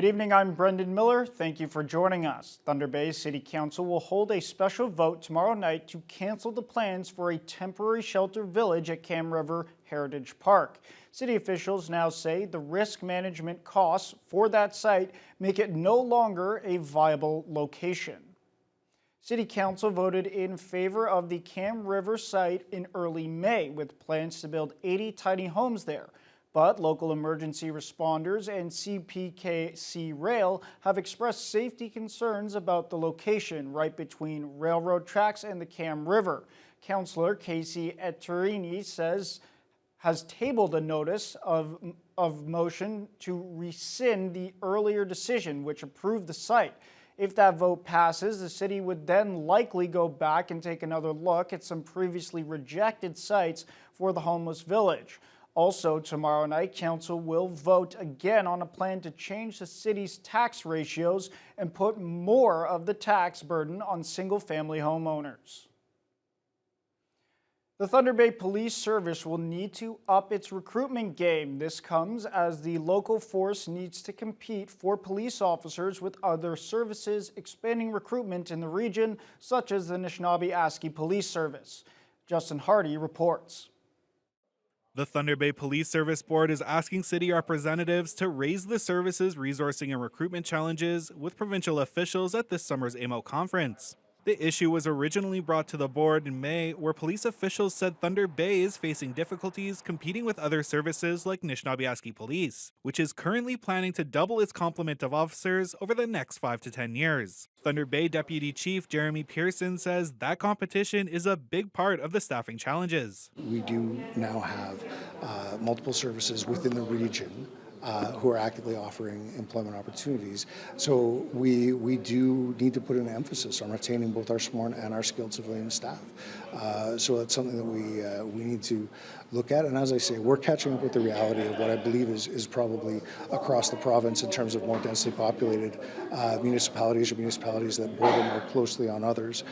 Good evening, I'm Brendan Miller. Thank you for joining us. Thunder Bay City Council will hold a special vote tomorrow night to cancel the plans for a temporary shelter village at Cam River Heritage Park. City officials now say the risk management costs for that site make it no longer a viable location. City Council voted in favor of the Cam River site in early May with plans to build 80 tiny homes there. But local emergency responders and CPKC Rail have expressed safety concerns about the location right between railroad tracks and the Cam River. Councillor Casey Etterini has tabled a notice of motion to rescind the earlier decision which approved the site. If that vote passes, the city would then likely go back and take another look at some previously rejected sites for the homeless village. Also, tomorrow night, Council will vote again on a plan to change the city's tax ratios and put more of the tax burden on single-family homeowners. The Thunder Bay Police Service will need to up its recruitment game. This comes as the local force needs to compete for police officers with other services, expanding recruitment in the region, such as the Anishinaabe-Aski Police Service. Justin Hardy reports. The Thunder Bay Police Service Board is asking city representatives to raise the service's resourcing and recruitment challenges with provincial officials at this summer's AMO conference. The issue was originally brought to the board in May, where police officials said Thunder Bay is facing difficulties competing with other services like Anishinaabe-Aski Police, which is currently planning to double its complement of officers over the next 5 to 10 years. Thunder Bay Deputy Chief Jeremy Pearson says that competition is a big part of the staffing challenges. We do now have multiple services within the region who are actively offering employment opportunities. So we do need to put an emphasis on retaining both our sworn and our skilled civilian staff. So that's something that we need to look at. And as I say, we're catching up with the reality of what I believe is probably across the province in terms of more densely populated municipalities or municipalities that border more closely on others.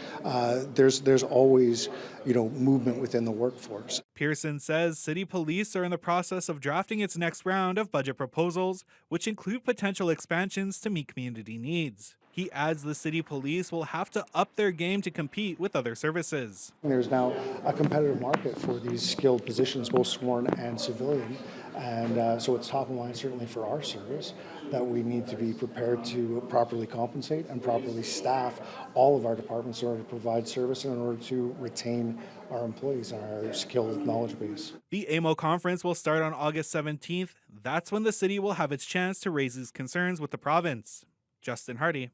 There's always, movement within the workforce. Pearson says city police are in the process of drafting its next round of budget proposals, which include potential expansions to meet community needs. He adds the city police will have to up their game to compete with other services. There's now a competitive market for these skilled positions, both sworn and civilian, and so it's top of mind certainly for our service that we need to be prepared to properly compensate and properly staff all of our departments in order to provide service and in order to retain our employees and our skilled knowledge base. The AMO conference will start on August 17th. That's when the city will have its chance to raise its concerns with the province. Justin Hardy,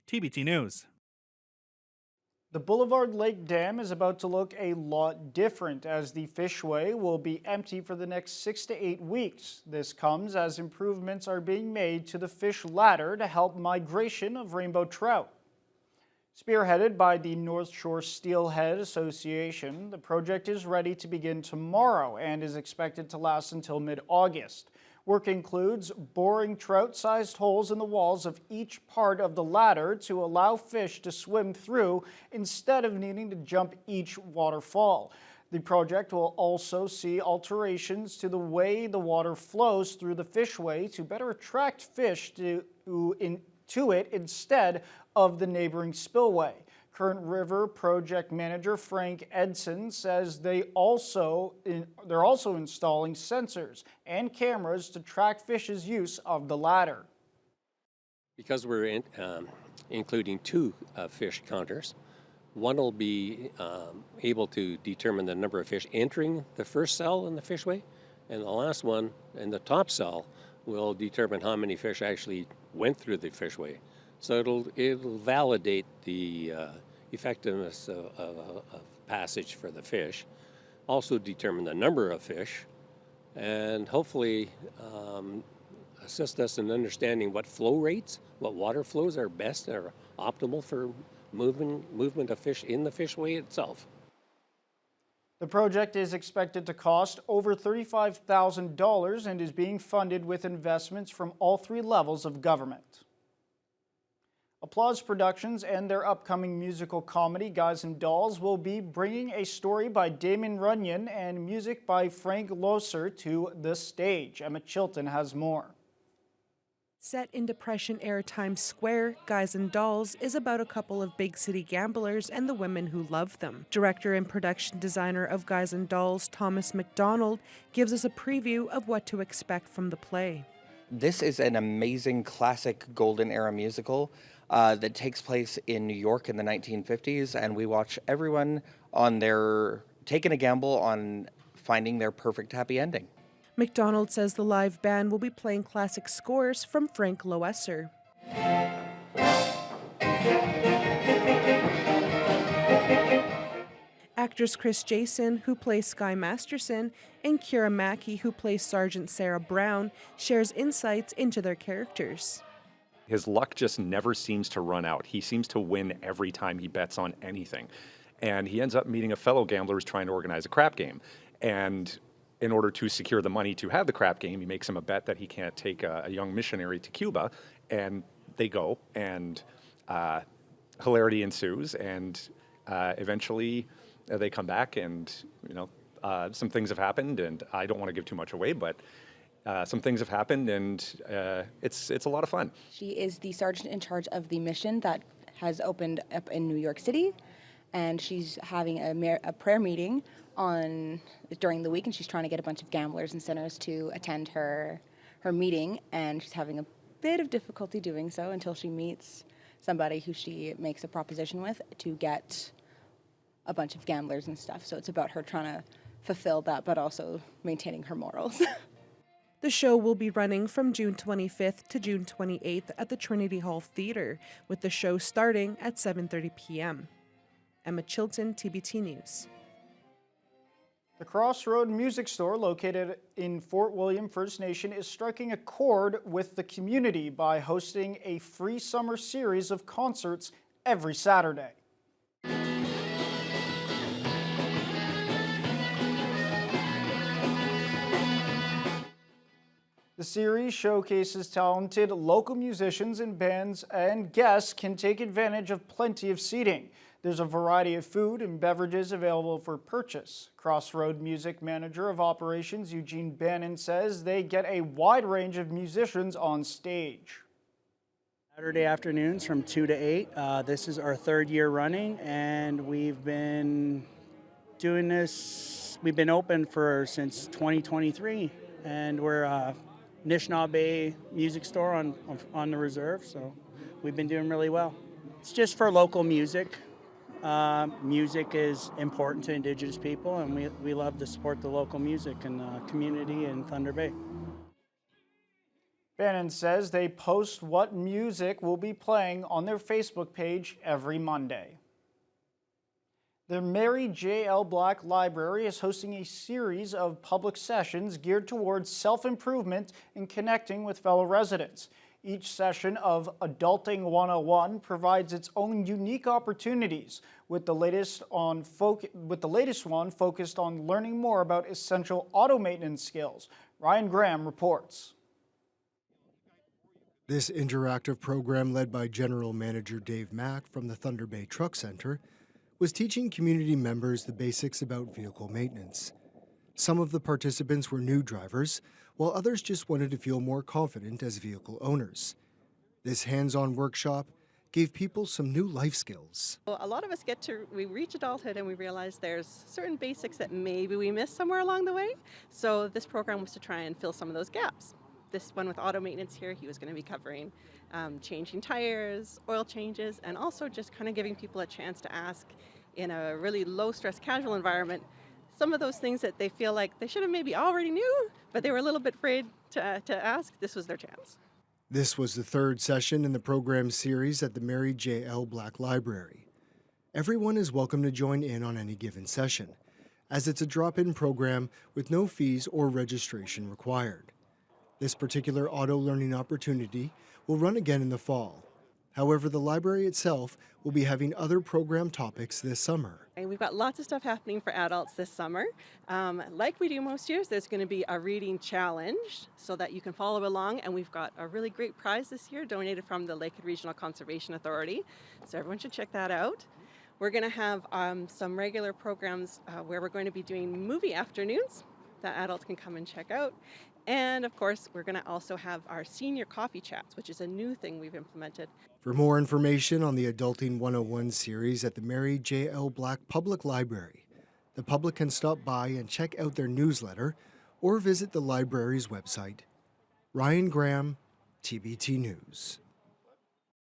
TBT News. The Boulevard Lake Dam is about to look a lot different as the fishway will be empty for the next 6 to 8 weeks. This comes as improvements are being made to the fish ladder to help migration of rainbow trout. Spearheaded by the North Shore Steelhead Association, the project is ready to begin tomorrow and is expected to last until mid-August. Work includes boring trout-sized holes in the walls of each part of the ladder to allow fish to swim through instead of needing to jump each waterfall. The project will also see alterations to the way the water flows through the fishway to better attract fish to it instead of the neighboring spillway. Current River Project Manager Frank Edson says they're also installing sensors and cameras to track fish's use of the ladder. Because we're including two fish counters, one will be able to determine the number of fish entering the first cell in the fishway, and the last one in the top cell will determine how many fish actually went through the fishway. So it'll validate the effectiveness of passage for the fish, also determine the number of fish, and hopefully assist us in understanding what flow rates, what water flows are best or optimal for movement of fish in the fishway itself. The project is expected to cost over $35,000 and is being funded with investments from all 3 levels of government. Applause Productions and their upcoming musical comedy, Guys and Dolls, will be bringing a story by Damon Runyon and music by Frank Loesser to the stage. Emma Chilton has more. Set in Depression-era Times Square, Guys and Dolls is about a couple of big city gamblers and the women who love them. Director and production designer of Guys and Dolls, Thomas McDonald, gives us a preview of what to expect from the play. This is an amazing classic golden era musical that takes place in New York in the 1950s, and we watch everyone taking a gamble on finding their perfect happy ending. McDonald says the live band will be playing classic scores from Frank Loesser. Actors Chris Jason, who plays Sky Masterson, and Keira Mackey, who plays Sergeant Sarah Brown, shares insights into their characters. His luck just never seems to run out. He seems to win every time he bets on anything. And he ends up meeting a fellow gambler who's trying to organize a crap game. And in order to secure the money to have the crap game, he makes him a bet that he can't take a young missionary to Cuba. And they go, and hilarity ensues. And eventually they come back, and some things have happened. And I don't want to give too much away, but some things have happened, and it's a lot of fun. She is the sergeant in charge of the mission that has opened up in New York City, and she's having a prayer meeting during the week, and she's trying to get a bunch of gamblers and sinners to attend her meeting, and she's having a bit of difficulty doing so until she meets somebody who she makes a proposition with to get a bunch of gamblers and stuff. So it's about her trying to fulfill that, but also maintaining her morals. The show will be running from June 25th to June 28th at the Trinity Hall Theatre, with the show starting at 7:30 p.m. Emma Chilton, TBT News. The Crossroad Music Store, located in Fort William First Nation, is striking a chord with the community by hosting a free summer series of concerts every Saturday. The series showcases talented local musicians and bands, and guests can take advantage of plenty of seating. There's a variety of food and beverages available for purchase. Crossroad Music Manager of Operations Eugene Bannon says they get a wide range of musicians on stage. Saturday afternoons from 2 to 8. This is our third year running, and we've been doing this. We've been open since 2023, and we're Nishnawbe music store on the reserve, so we've been doing really well. It's just for local music. Music is important to Indigenous people, and we love to support the local music and community in Thunder Bay. Bannon says they post what music will be playing on their Facebook page every Monday. The Mary J. L. Black Library is hosting a series of public sessions geared towards self-improvement and connecting with fellow residents. Each session of Adulting 101 provides its own unique opportunities, with the latest one focused on learning more about essential auto maintenance skills. Ryan Graham reports. This interactive program, led by General Manager Dave Mack from the Thunder Bay Truck Center, was teaching community members the basics about vehicle maintenance. Some of the participants were new drivers, while others just wanted to feel more confident as vehicle owners. This hands-on workshop gave people some new life skills. Well, a lot of us we reach adulthood and we realize there's certain basics that maybe we missed somewhere along the way. So this program was to try and fill some of those gaps. This one with auto maintenance here, he was going to be covering changing tires, oil changes, and also just kind of giving people a chance to ask in a really low-stress, casual environment some of those things that they feel like they should have maybe already knew, but they were a little bit afraid to ask. This was their chance. This was the third session in the program series at the Mary J. L. Black Library. Everyone is welcome to join in on any given session, as it's a drop-in program with no fees or registration required. This particular auto learning opportunity will run again in the fall. However, the library itself will be having other program topics this summer. And we've got lots of stuff happening for adults this summer. Like we do most years, there's going to be a reading challenge so that you can follow along. And we've got a really great prize this year donated from the Lakehead Regional Conservation Authority. So everyone should check that out. We're going to have some regular programs where we're going to be doing movie afternoons that adults can come and check out. And of course, we're going to also have our senior coffee chats, which is a new thing we've implemented. For more information on the Adulting 101 series at the Mary J. L. Black Public Library, the public can stop by and check out their newsletter or visit the library's website. Ryan Graham, TBT News.